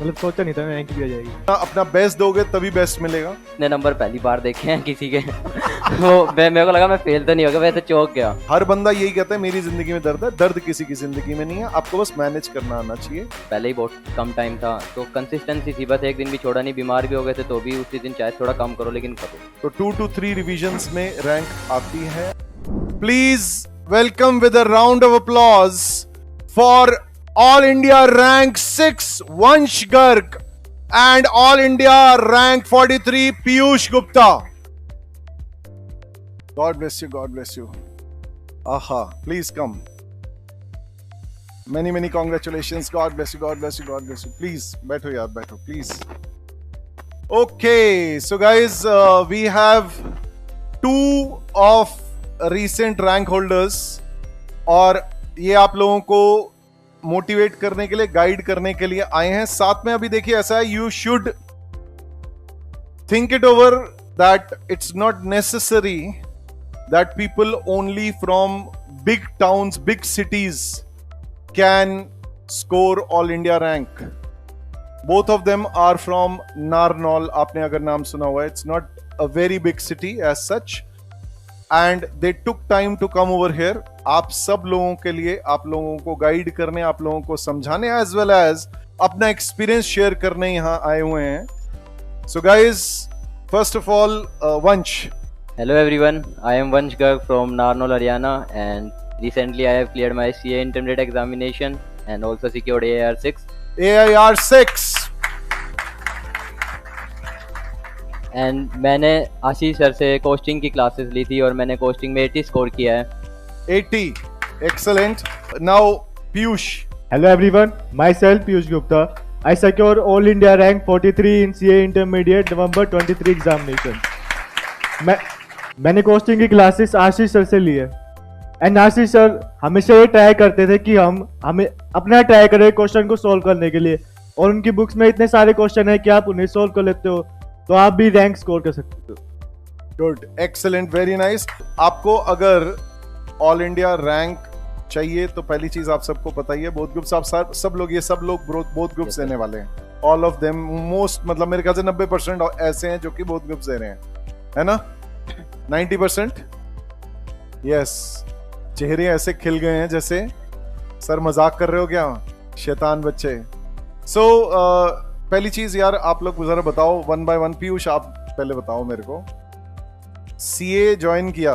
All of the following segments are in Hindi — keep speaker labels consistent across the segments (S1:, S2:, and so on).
S1: मतलब सोचा नहीं था मैं रैंक भी आ जाएगी।
S2: अपना बेस्ट दोगे तभी बेस्ट मिलेगा।
S3: इतने नंबर पहली बार देखे हैं किसी के वो मेरे को लगा मैं फेल तो नहीं होगा, वैसे चौंक गया।
S2: हर बंदा यही कहता है मेरी जिंदगी में दर्द है, दर्द किसी की जिंदगी में नहीं है, आपको बस मैनेज करना आना चाहिए।
S3: पहले ही बहुत कम टाइम था तो कंसिस्टेंसी थी, बस एक दिन भी छोड़ा नहीं। बीमार भी हो गए थे तो भी उसी दिन चाहे थोड़ा कम करो लेकिन करो।
S2: तो 2 to 3 रिविजन्स में रैंक आती है। Please welcome with a round of applause for all India rank 6 वंश Garg and all India rank 43 Piyush Gupta. God bless you, God bless you. Aha, please come. Many congratulations. God bless you, God bless you, God bless you. Please बैठो यार, बैठो please. Okay, so guys, we have 2 of recent rank holders और ये आप लोगों को मोटिवेट करने के लिए, गाइड करने के लिए आए हैं। साथ में अभी देखिए ऐसा है, you should think it over that it's not necessary that people only from big towns, big cities can score all India rank. Both of them are from Narnaul, आपने अगर नाम सुना हुआ है। It's not a very big city as such and they took time to come over here. आप सब लोगों के लिए, आप लोगों को गाइड करने, आप लोगों को समझाने, एज वेल एज अपना एक्सपीरियंस शेयर करने यहां आए हुए हैं। So guys, first of all वंश।
S3: Hello everyone, I am Vansh Garg from Narnaul, Haryana, and recently I have cleared my CA intermediate examination and also secured AIR6.
S2: AIR6
S3: and मैंने आशीष सर से कोस्टिंग की क्लासेस ली थी और मैंने कोस्टिंग में 80 स्कोर किया है।
S2: 80, excellent. Now Piyush.
S1: Hello everyone, myself Piyush Gupta. I secured All India rank 43 in CA Intermediate November 23 examination. मैंने कोस्टिंग की क्लासेस आशीष सर से ली है एंड आशीष सर हमेशा ये ट्राई करते थे कि हमें अपना ट्राई करें क्वेश्चन को सॉल्व करने के लिए, और उनकी बुक्स में इतने सारे क्वेश्चन है कि आप उन्हें सॉल्व कर लेते हो तो आप भी रैंक स्कोर कर सकते हो।
S2: Good, excellent, very nice. आपको अगर ऑल इंडिया रैंक चाहिए तो पहली चीज आप सबको पता ही है, बोथ ग्रुप्स आप सब लोग, ये सब लोग बोथ ग्रुप्स देने वाले हैं। ऑल ऑफ देम, मोस्ट, मतलब मेरे ख्याल से 90% ऐसे हैं जो कि बोथ ग्रुप्स दे रहे हैं, है ना? 90%? यस। चेहरे ऐसे खिल गए हैं जैसे सर मजाक कर रहे हो क्या, शैतान बच्चे। सो पहली चीज यार, आप लोग जरा बताओ वन बाय वन। पीयूष, आप पहले बताओ मेरे को, सीए ज्वाइन किया,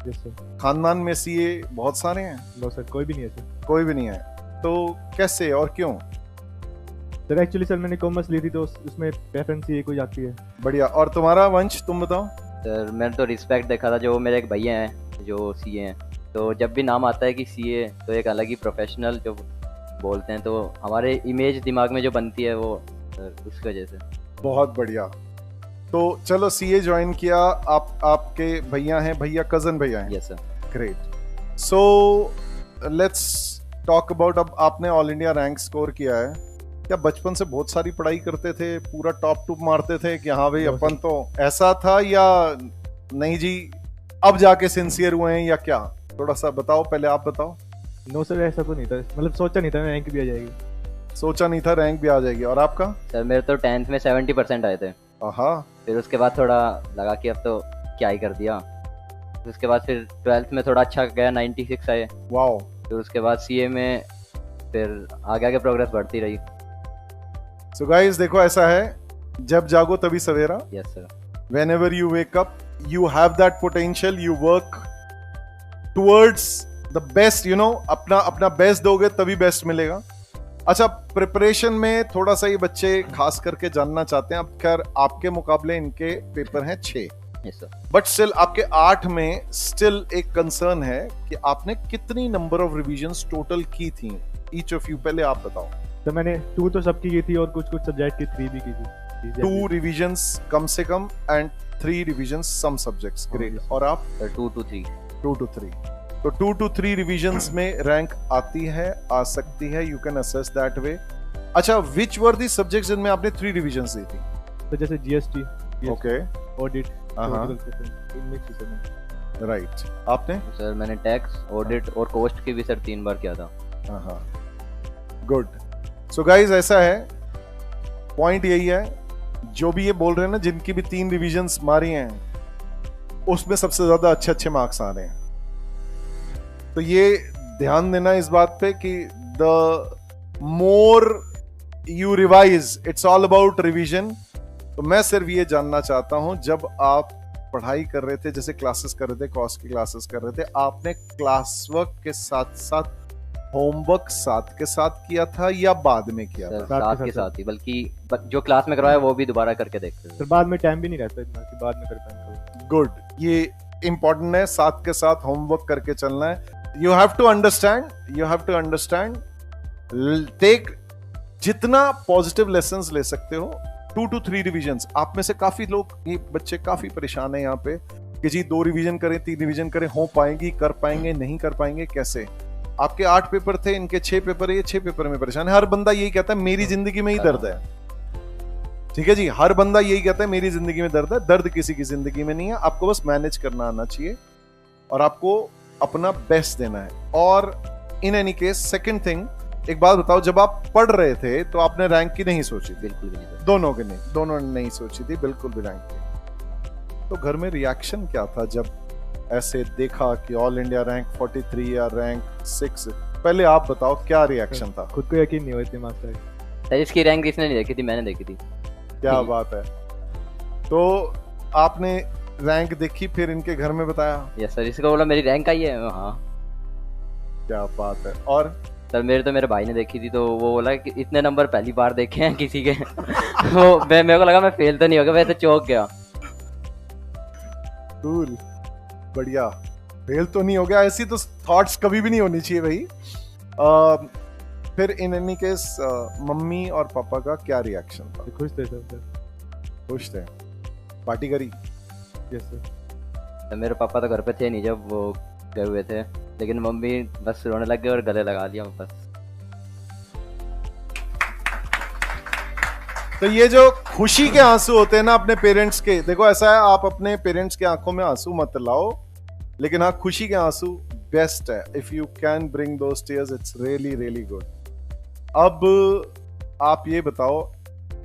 S1: यस सर।
S2: खानदान में सीए बहुत सारे हैं?
S1: नो सर, कोई भी नहीं है सर।
S2: कोई भी नहीं है, तो कैसे और क्यों?
S1: सर एक्चुअली सर मैंने कॉमर्स ली थी तो उसमें प्रेफरेंस ये कोई जाती है।
S2: बढ़िया। और तुम्हारा वंश, तुम बताओ।
S3: सर मैंने तो रिस्पेक्ट देखा था, जो मेरे एक भैया हैं जो सीए हैं, तो जब भी नाम आता है कि सीए तो एक अलग ही प्रोफेशनल जो बोलते हैं, तो हमारे इमेज दिमाग में जो बनती है वो उस वजह से।
S2: बहुत बढ़िया। तो चलो, सीए ज्वाइन किया, आपके भैया हैं, भैया कजन भैया हैं?
S3: Yes sir.
S2: Great. So let's talk about, अब आपने ऑल इंडिया रैंक स्कोर किया है, क्या बचपन से बहुत सारी पढ़ाई करते थे, पूरा टॉप टूप मारते थे कि हाँ भाई अपन तो ऐसा था, या नहीं जी अब जाके सिंसियर हुए हैं, या क्या? थोड़ा सा बताओ, पहले आप बताओ।
S1: नो सर, ऐसा तो नहीं था, मतलब सोचा नहीं था मैं रैंक भी आ जाएगी।
S2: सोचा नहीं था रैंक भी आ जाएगी। और आपका?
S3: सर मेरे तो 10th में 70% आए थे।
S2: हाँ।
S3: फिर उसके बाद थोड़ा लगा कि अब तो क्या ही कर दिया। फिर उसके बाद फिर 12th में थोड़ा अच्छा गया, 96 आए।
S2: वाओ।
S3: फिर उसके बाद सीए में फिर आगे आगे प्रोग्रेस बढ़ती रही।
S2: सो गाइस, देखो ऐसा है, जब जागो तभी सवेरा।
S3: Yes sir.
S2: Whenever you wake up, you have that potential, you work towards the best, you know, अपना बेस्ट दोगे तभी बेस्ट मिलेगा। अच्छा, प्रिपरेशन में थोड़ा सा ये बच्चे खास करके जानना चाहते हैं। अब खैर आपके मुकाबले इनके पेपर हैं 6,
S3: यस सर,
S2: बट स्टिल आपके 8 में स्टिल एक कंसर्न है कि आपने कितनी नंबर ऑफ रिविजन्स टोटल की थी, ईच ऑफ यू। पहले आप बताओ।
S1: तो मैंने 2 तो सबकी की थी और कुछ सब्जेक्ट की 3 भी की थी।
S2: 2 रिविजन्स कम से कम and 3 revisions some subjects. Great. और आप?
S3: 2 to 3।
S2: 2 to 3। तो 2 to 3 रिविजन्स में रैंक आती है, आ सकती है, you can assess that way. अच्छा, विच वर दी सब्जेक्ट्स जिनमें आपने 3 रिविजन्स दी थी?
S1: तो जैसे जीएसटी,
S2: ओके,
S1: ऑडिट,
S2: हाँ, राइट। आपने?
S3: सर मैंने टैक्स, ऑडिट और कॉस्ट की भी सर 3 बार किया था।
S2: हाँ, गुड। सो गाइज, ऐसा है पॉइंट यही है, जो भी ये बोल रहे हैं ना, जिनकी भी 3 रिविजन्स मारी हैं उसमें सबसे ज्यादा अच्छे अच्छे मार्क्स आ रहे हैं। तो ये ध्यान देना इस बात पे कि the more you revise, it's all about revision. तो मैं सिर्फ ये जानना चाहता हूं, जब आप पढ़ाई कर रहे थे, जैसे क्लासेस कर रहे थे, कॉर्स की क्लासेस कर रहे थे, आपने क्लास वर्क के साथ साथ होमवर्क साथ के साथ किया था या बाद में किया था?
S3: सर साथ के साथ ही, बल्कि जो क्लास में करवाया वो भी दोबारा करके देखते थे।
S1: फिर बाद में टाइम भी नहीं रहता इतना कि बाद में कर पाएंगे।
S2: गुड, ये इंपॉर्टेंट है, साथ के साथ होमवर्क करके चलना है। You have to understand, take जितना पॉजिटिव लेसन्स ले सकते हो, 2 to 3 रिविजन्स। आप में से काफी लोग, ये बच्चे काफी परेशान है यहाँ पे कि जी 2 रिवीजन करें, 3 रिवीजन करें, हो पाएंगी, कर पाएंगे, नहीं कर पाएंगे, कैसे? आपके 8 पेपर थे, इनके 6 पेपर है, ये 6 पेपर में परेशान है। हर बंदा यही कहता है मेरी जिंदगी में ही दर्द है, ठीक है जी, हर बंदा यही कहता है मेरी जिंदगी में दर्द है। दर्द किसी की जिंदगी में नहीं है, आपको बस मैनेज करना आना चाहिए और आपको अपना बेस्ट देना है। और in any case, second thing, एक बात बताओ, जब आप पढ़ रहे थे तो आपने रैंक की नहीं सोची थी?
S3: बिल्कुल भी नहीं सर।
S2: दोनों की नहीं, दोनों ने नहीं सोची थी बिल्कुल भी रैंक की। तो घर में रिएक्शन क्या था जब ऐसे देखा कि ऑल इंडिया रैंक 43 या रैंक 6? पहले आप बताओ क्या रिएक्शन था?
S1: खुद को यकीन नहीं हुआ इतने मार्क्स आए।
S3: सर इसकी रैंक इसने नहीं देखी थी, मैंने देखी थी।
S2: क्या बात है। तो आपने रैंक देखी, फिर इनके घर में बताया?
S3: यस सर, इसको बोला मेरी रैंक आई है। हाँ।
S2: क्या बात है। और
S3: सर मेरे भाई ने देखी थी, तो वो बोला कि इतने नंबर पहली बार देखे हैं किसी के। वो मेरे को लगा मैं फेल तो नहीं हो गया, वैसे चौंक गया।
S2: कूल, बढ़िया, फेल तो नहीं हो गया, ऐसी तो थॉट्स कभी भी नहीं होनी चाहिए भाई। फिर इन एनी केस मम्मी और पापा का क्या रिएक्शन था?
S1: खुश थे सर।
S2: खुश थे? पार्टी करी?
S1: Yes sir.
S3: तो मेरे पापा तो घर पे थे नहीं जब वो गए हुए थे, लेकिन मम्मी बस रोने लग गए और गले लगा लिया बस।
S2: तो ये जो खुशी के आंसू होते हैं ना अपने पेरेंट्स के, देखो ऐसा है, आप अपने पेरेंट्स के आंखों में आंसू मत लाओ, लेकिन हाँ खुशी के आंसू बेस्ट है। If you can bring those tears, it's really really good. अब आप ये बताओ,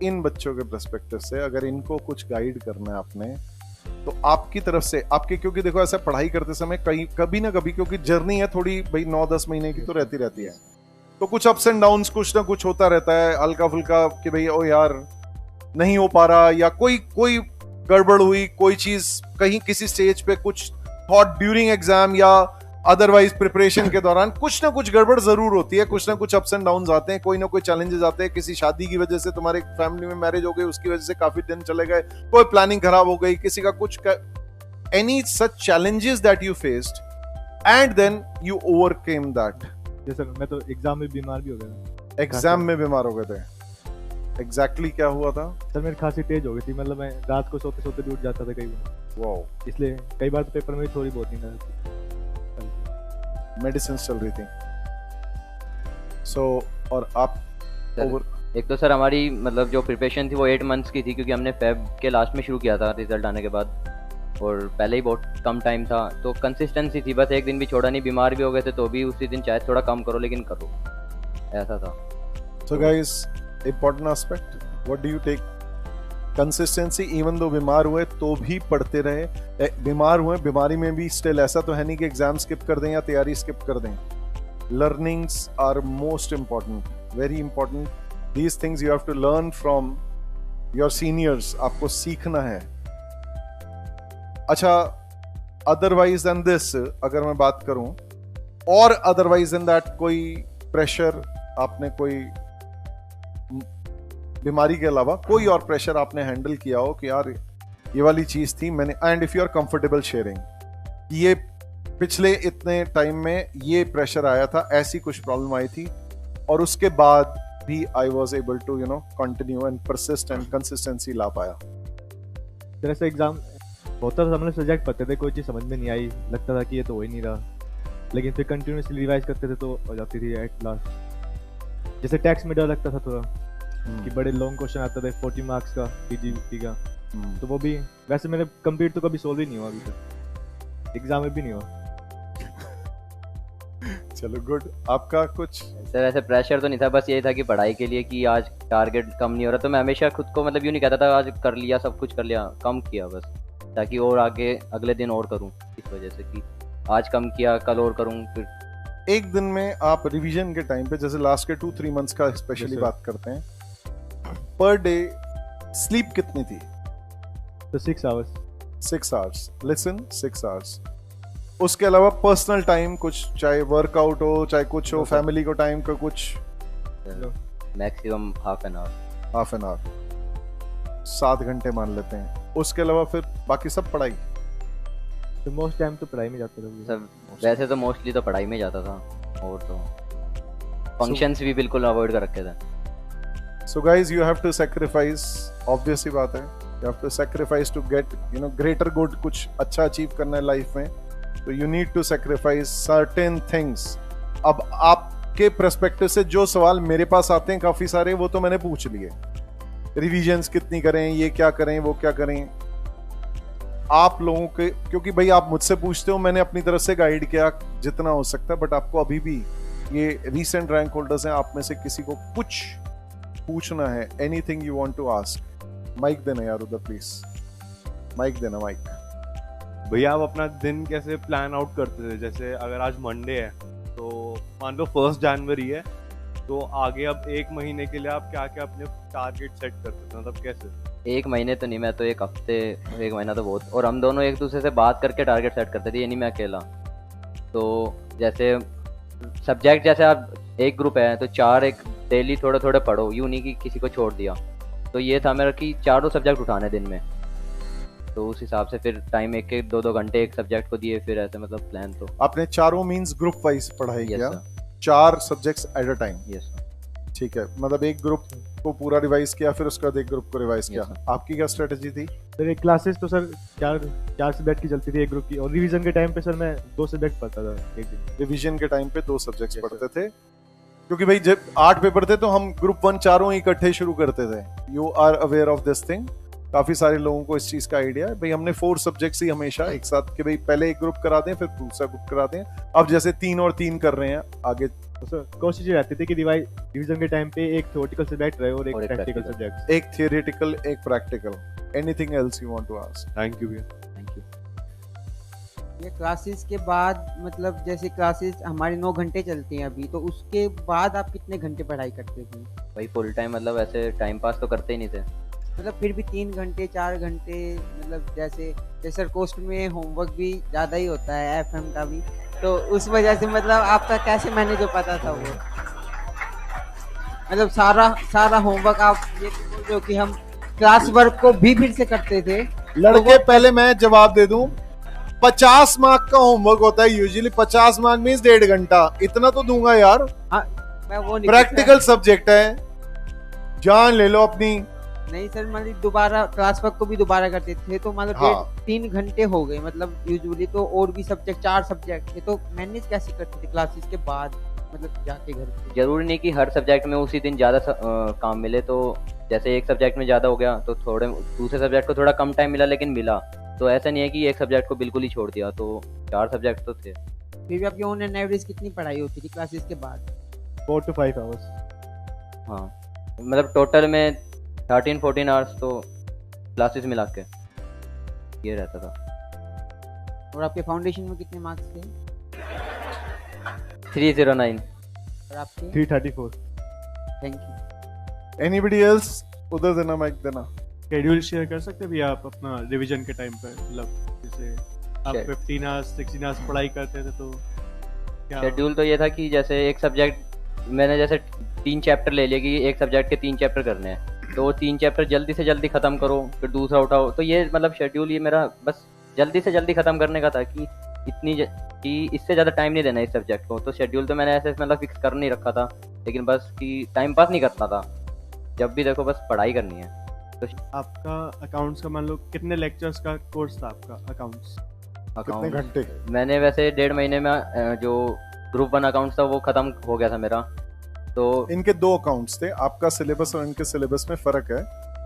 S2: इन बच्चों के पर्सपेक्टिव से अगर इनको कुछ गाइड करना है आपने, तो आपकी तरफ से, आपके, क्योंकि देखो ऐसा पढ़ाई करते समय कभी ना कभी, क्योंकि जर्नी है थोड़ी भाई 9-10 महीने की तो रहती है, तो कुछ अप्स एंड डाउन्स कुछ ना कुछ होता रहता है, हल्का फुल्का कि भाई ओ यार नहीं हो पा रहा, या कोई गड़बड़ हुई, कोई चीज कहीं किसी स्टेज पे कुछ थॉट ड्यूरिंग एग्जाम या अदरवाइज प्रिपरेशन के दौरान कुछ ना कुछ गड़बड़ जरूर होती है, कुछ ना कुछ अप्स एंड डाउन्स आते हैं, कोई ना कोई चैलेंजेस आते हैं। किसी शादी की वजह से तुम्हारे फैमिली में मैरिज हो गई, उसकी वजह से काफी दिन चले गए, कोई प्लानिंग खराब हो गई, किसी का कुछ any such challenges that you faced and then you overcame that.
S1: जैसे मैं तो एग्जाम में बीमार भी हो गया।
S2: एग्जाम में बीमार हो गए थे? एग्जैक्टली क्या हुआ था?
S1: सर मेरी खांसी तेज हो गई थी, मतलब मैं रात को सोते सोते भी उठ जाता था कई बार।
S2: वाओ।
S1: इसलिए कई बार तो पेपर में भी थोड़ी बहुत नींद आती।
S2: मेडिसिन चल रही थी। सो और आप
S3: सर, एक तो सर हमारी मतलब जो प्रिपरेशन थी वो 8 मंथ्स की थी, क्योंकि हमने फेब के लास्ट में शुरू किया था रिजल्ट आने के बाद, और पहले ही बहुत कम टाइम था, तो कंसिस्टेंसी थी, बस एक दिन भी छोड़ा नहीं। बीमार भी हो गए थे तो भी उसी दिन चाहे थोड़ा कम करो लेकिन करो, ऐसा था।
S2: So guys, important aspect, what do you take? Consistency, even though बीमार हुए तो भी पढ़ते रहे। बीमार हुए, बीमारी में भी स्टिल ऐसा तो है नहीं कि एग्जाम स्किप कर दें या तैयारी स्किप कर दें। Learnings are most important, very important. These things you have to learn from your seniors, आपको सीखना है। अच्छा, अदरवाइज देन दिस अगर मैं बात करूं, और अदरवाइज देन दैट कोई प्रेशर आपने, कोई बीमारी के अलावा कोई और प्रेशर आपने हैंडल किया हो कि यार ये वाली चीज थी मैंने, and if you are comfortable sharing, ये पिछले इतने टाइम में ये प्रेशर आया था, ऐसी कुछ प्रॉब्लम आई थी, और उसके बाद भी I was able to continue and persist and consistency ला पाया?
S1: तरह से एग्जाम होता था, हमने सब्जेक्ट पढ़ते थे, कोई चीज़ समझ में नहीं आई, लगता था कि ये तो हो ही नहीं रहा, लेकिन फिर कंटिन्यूसली रिवाइज करते थे तो हो जाती थी एट लास्ट। जैसे टैक्स में डर लगता था थोड़ा कि बड़े लॉन्ग क्वेश्चन आते थे 40 मार्क्स का, पीजीपी का, तो वो भी वैसे मैंने कंप्लीट तो कभी सोल्व ही नहीं हुआ अभी तक, एग्जाम में भी नहीं हुआ।
S2: चलो गुड। आपका कुछ?
S3: सर ऐसे प्रेशर तो नहीं था, बस यही था कि पढ़ाई के लिए कि आज टारगेट कम नहीं हो रहा, तो मैं हमेशा खुद को मतलब यूँ नहीं कहता था आज कर लिया सब कुछ कर लिया, कम किया बस, ताकि और आगे अगले दिन और करूँ, इस वजह से कि आज कम किया कल और करूँ फिर।
S2: एक दिन में आप रिवीजन के टाइम पे, जैसे लास्ट के 2-3 मंथ्स का स्पेशली
S1: Yes, sir.
S2: बात करते हैं, पर डे स्लीप कितनी थी?
S1: तो 6 आवर्स।
S2: 6 आवर्स। Listen, 6 hours. उसके अलावा पर्सनल टाइम कुछ, चाहे वर्कआउट हो चाहे कुछ हो,
S1: No, sir.
S2: फैमिली को टाइम का कुछ?
S3: Maximum half an hour.
S2: Half an hour, 7 घंटे मान लेते हैं। उसके अलावा फिर बाकी सब पढ़ाई?
S1: तो मोस्ट टाइम तो पढ़ाई में जाते थे।
S3: सर वैसे तो मोस्टली तो पढ़ाई में जाता था, और तो फंक्शंस भी बिल्कुल अवॉइड कर रखे थे।
S2: So guys, you have to sacrifice, obvious ही बात है, you have to sacrifice to get, you know, greater good, कुछ अच्छा अचीव करना है लाइफ में, तो you need to sacrifice certain things। अब आपके पर्सपेक्टिव से जो सवाल मेरे पास आते हैं काफी सारे, वो तो मैंने पूछ लिए। रिविजन्स कितनी करें, ये क्या करें, वो क्या करें, आप लोगों के, क्योंकि भाई आप मुझसे पूछते हो, मैंने अपनी तरफ से गाइड किया जितना हो सकता है, बट आपको अभी भी ये रीसेंट रैंक होल्डर्स हैं, आप में से किसी को कुछ पूछना है, anything you want to ask, mic देना यार उधर प्लीज, माइक देना, माइक।
S4: भैया आप अपना दिन कैसे प्लान आउट करते थे? जैसे अगर आज मंडे है तो मान लो 1 जनवरी है, तो आगे अब 1 महीने के लिए आप क्या क्या अपने टारगेट सेट करते थे, मतलब कैसे?
S3: 1 महीने तो नहीं, मैं तो 1 हफ्ते, 1 महीना तो बहुत, और हम दोनों एक दूसरे से बात करके टारगेट सेट करते थे, ये नहीं मैं अकेला। तो जैसे सब्जेक्ट, जैसे आप एक ग्रुप है तो 4 एक डेली थोड़े थोड़े पढ़ो, यूँ नहीं कि किसी को छोड़ दिया। तो ये था मेरा कि 4 सब्जेक्ट उठाने दिन में, तो उस हिसाब से फिर टाइम 1-1 2-2 घंटे एक सब्जेक्ट को दिए, फिर ऐसे मतलब प्लान। तो
S2: आपने चारों मींस ग्रुप वाइज पढ़ाई
S3: यस
S2: किया,
S3: sir,
S2: 4 subjects at a time?
S3: Yes sir.
S2: ठीक है, मतलब एक ग्रुप को पूरा रिवाइज किया, फिर उसके बाद एक ग्रुप को रिवाइज किया।
S3: Yes,
S2: आपकी क्या स्ट्रेटेजी थी?
S1: सर एक क्लासेस तो सर 4 सब्जेक्ट की चलती थी एक ग्रुप की, और रिवीजन के टाइम पे सर मैं 2 सब्जेक्ट पढ़ता था एक दिन।
S2: रिवीजन के टाइम पे 2 सब्जेक्ट्स
S1: Yes,
S2: पढ़ते थे, क्योंकि भाई जब 8 पेपर थे तो हम ग्रुप 1 चारों ही इकट्ठे शुरू करते थे। You are aware of this thing, काफी सारे लोगों को इस चीज का आइडिया है। भाई हमने 4 सब्जेक्ट्स ही हमेशा एक साथ, कि भाई पहले एक ग्रुप करा दें फिर दूसरा ग्रुप करा दें। अब जैसे 3 और 3 कर रहे हैं आगे,
S1: तो सर कोशिश ये रहती थी कि रिवीजन के टाइम पे एक थ्योरेटिकल सब्जेक्ट रहे और एक प्रैक्टिकल
S3: practical।
S1: सब्जेक्ट।
S2: एक थियोरेटिकल एक practical. Anything else you want to ask?
S4: Thank you भैया।
S3: Thank you.
S5: ये क्लासेस के बाद, मतलब जैसे क्लासेस हमारी 9 घंटे चलती हैं अभी, तो उसके बाद आप कितने घंटे पढ़ाई करते थे?
S3: भाई फुल टाइम, मतलब ऐसे टाइम पास तो करते ही नहीं थे।
S5: मतलब फिर भी 3 घंटे 4 घंटे, मतलब जैसे कोस्ट में होमवर्क भी ज़्यादा ही होता है, एफएम का भी, तो उस वजह से मतलब आपका कैसे मैनेज हो पाता था वो? मतलब सारा होमवर्क आप ये बोल रहे हो कि हम क्लास वर्क को भी फिर से करते थे?
S2: लड़के पहले मैं जवाब दे दूं, 50 मार्क का होमवर्क होता है यूजुअली, 50 मार्क मींस 1.5 घंटा, इतना तो दूंगा यार।
S5: हाँ, मैं वो नहीं
S2: प्रैक्टिकल सब्जेक्ट है, जान ले लो अपनी।
S5: नहीं सर, मतलब दोबारा क्लास वर्क को भी दोबारा करते थे, तो मतलब
S2: हाँ।
S5: 3 घंटे हो गए, मतलब यूजुअली तो और भी सब्जेक्ट 4 सब्जेक्ट थे, तो मैनेज कैसे करते थे क्लासेस के बाद, मतलब जाके घर पे?
S3: जरूरी नहीं कि हर सब्जेक्ट में उसी दिन ज़्यादा काम मिले, तो जैसे एक सब्जेक्ट में ज़्यादा हो गया तो थोड़े दूसरे सब्जेक्ट को थोड़ा कम टाइम मिला, लेकिन मिला। तो ऐसा नहीं है कि एक सब्जेक्ट को बिल्कुल ही छोड़ दिया, तो 4 सब्जेक्ट तो थे।
S5: फिर भी आपकी ऑन एन एवरेज कितनी पढ़ाई होती थी क्लासेस के बाद?
S1: 4 to 5 आवर्स।
S3: हाँ, मतलब टोटल में 13-14 आवर्स तो क्लासेस मिला के ये रहता था।
S5: और आपके फाउंडेशन में कितने मार्क्स थे?
S3: 309।
S5: और आपके?
S1: 334।
S5: Thank you.
S2: Anybody else? उधर देना, माइक देना।
S4: शेड्यूल शेयर कर सकते हैं भैया आप अपना रिवीजन के टाइम पे? मतलब जैसे आप
S3: Sure.
S4: 15 आवर्स 16 आवर्स पढ़ाई करते थे, तो क्या
S3: शेड्यूल तो ये था कि जैसे एक सब्जेक्ट मैंने जैसे 3 चैप्टर ले लिए कि एक सब्जेक्ट के 3 चैप्टर करने हैं, तो वो 3 चैप्टर जल्दी से जल्दी खत्म करो, फिर दूसरा उठाओ। तो ये मतलब शेड्यूल ये मेरा बस जल्दी से जल्दी खत्म करने का था कि कि इससे ज़्यादा टाइम नहीं देना इस सब्जेक्ट को। तो शेड्यूल तो मैंने ऐसे मतलब फिक्स कर नहीं रखा था, लेकिन बस कि टाइम पास नहीं करना था, जब भी देखो बस पढ़ाई करनी है। तो
S4: आपका अकाउंट्स का मान लो कितने लेक्चर्स का कोर्स था आपका अकाउंट्स?
S2: कितने
S3: अकाउंट
S2: घंटे?
S3: मैंने वैसे 1.5 महीने में जो ग्रुप 1 अकाउंट्स था वो खत्म हो गया था मेरा। तो
S2: इनके 2 अकाउंट्स थे, आपका सिलेबस और इनके सिलेबस में फर्क है,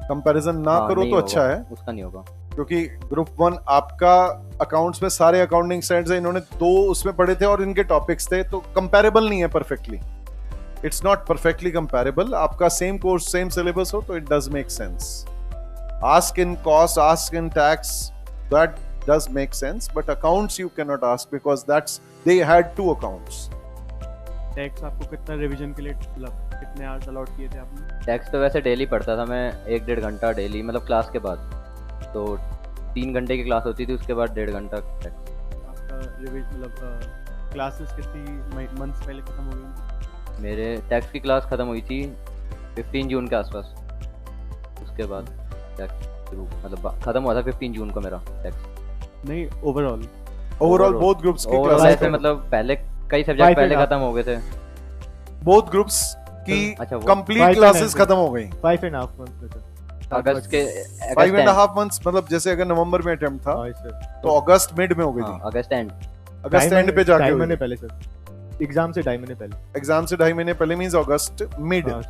S2: कंपैरिजन ना
S3: हाँ,
S2: करो
S3: नहीं
S2: तो
S3: होगा,
S2: अच्छा है।
S3: उसका नहीं होगा।
S2: क्योंकि ग्रुप 1 आपका अकाउंट्स में सारे अकाउंटिंग स्टैंडर्ड्स है, इन्होंने 2 उसमें पढ़े थे और इनके टॉपिक्स थे, तो कंपैरेबल नहीं है perfectly, it's not perfectly comparable. आपका सेम कोर्स सेम सिलेबस हो तो it does make sense. Ask in cost, ask in tax, that does make sense, but accounts you can not ask because that's they had 2 accounts.
S1: Tax आपको कितना रिवीजन के लिए मतलब कितने आवर्स अलॉट किए थे आपने?
S3: टैक्स तो वैसे डेली पढ़ता था मैं, 1-1.5 घंटा डेली, मतलब क्लास के बाद। तो 3 घंटे की क्लास होती थी, उसके बाद 1.5 घंटा टैक्स।
S1: आपका रिवीजन मतलब क्लासेस कितनी मंथ्स पहले खत्म हो गई?
S3: मेरे टैक्स की क्लास ख़त्म हुई थी 15 जून के आसपास, उसके बाद टैक्स शुरू, मतलब ख़त्म हुआ था 15 जून को मेरा टैक्स।
S1: नहीं, ओवरऑल
S2: ओवरऑल बोथ ग्रुप्स की
S3: ओवरऑल
S2: क्लासेस
S3: ऐसे मतलब पहले कई सब्जेक्ट पहले
S1: 5.5
S3: ख़त्म हो गए थे।
S2: बोथ ग्रुप्स की
S3: अच्छा, वो
S2: कंप्लीट
S1: 5.5
S2: क्लासेस खत्म हो गई।
S1: 5.5 मंथ्स में सर।
S3: अगस्त के
S2: 5.5 मंथ्स, मतलब जैसे अगर नवंबर में अटेम्प्ट था
S1: हाँ सर।
S2: तो अगस्त मिड में हो गई थी,
S3: अगस्त एंड।
S2: अगस्त एंड पे जाके
S1: 2.5
S2: हुई।
S1: महीने पहले सर, एग्जाम से 2.5 महीने पहले।
S2: एग्जाम से 2.5 महीने पहले मींस अगस्त मिड,
S1: हाँ,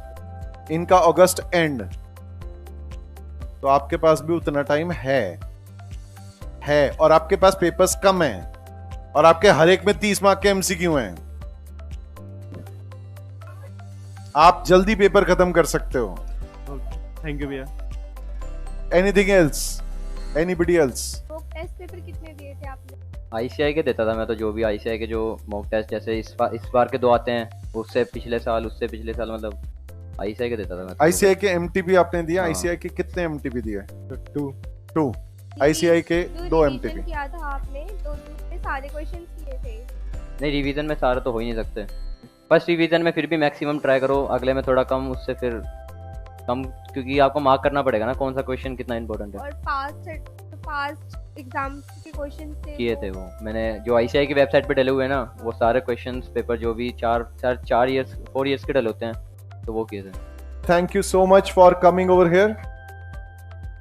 S2: इनका अगस्त एंड, तो आपके पास भी उतना टाइम है और आपके पास पेपर्स कम हैं और आपके हर एक में 30 मार्क के एमसीक्यू हैं। आप जल्दी पेपर खत्म कर सकते हो।
S1: थैंक यू भैया।
S2: Anything else, anybody else?
S6: Mock test paper कितने दिए थे आपने?
S3: आईसीआई के देता था मैं तो, जो भी आईसीआई के जो मॉक टेस्ट, जैसे इस बार के 2 आते हैं, उससे पिछले साल मतलब आईसीआई के देता था मैं तो।
S2: आईसीआई के एमटीबी आपने दिया?
S3: हाँ।
S2: आईसीआई के कितने एमटीबी दिए?
S1: 2
S2: आईसीआई के
S6: जो
S2: 2
S6: रिवीजन
S2: एमटीबी।
S6: किया था आपने तो उसमें सारे क्वेश्चंस किए थे?
S3: नहीं, रिवीजन में सारे तो हो ही नहीं सकते। फर्स्ट रिवीजन में फिर भी मैक्सिमम ट्राई करो, अगले में थोड़ा कम, उससे फिर कम, क्योंकि आपको मार्क करना पड़ेगा ना कौन सा क्वेश्चन कितना इंपॉर्टेंट है।
S6: और पास्ट एग्जाम के क्वेश्चंस थे
S3: किए थे वो मैंने, जो आईसीआई की वेबसाइट पे डले हुए हैं ना, वो सारे क्वेश्चंस पेपर जो भी 4 इयर्स 4 इयर्स के डले होते हैं, तो वो किए थे।
S2: Thank you so much for coming over here.